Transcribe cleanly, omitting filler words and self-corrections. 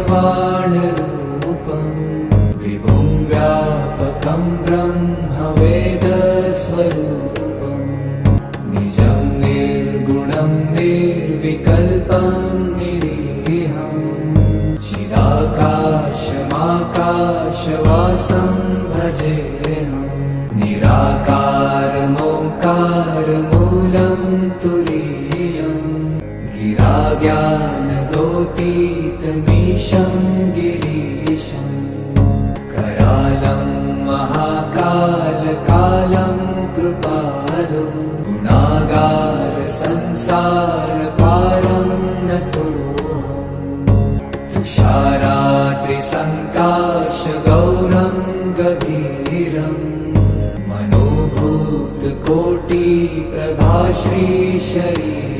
निर्वाणरूपं विभुं व्यापकं ब्रह्मवेदस्वरूपं निजं निर्गुणं निर्विकल्पं निरीहं चिदाकाशमाकाशवासं भजेऽहं निराकारमोङ्कारमूलं तुरीयं गिराज्ञानगोतीतमीशं गिरीशं करालं महाकालकालं कृपालो गुणागारसंसारपारं नतोऽहं तुषाराद्रिसङ्काशगौरं गभीरं मनोभूतकोटिप्रभाश्रीशरीरम्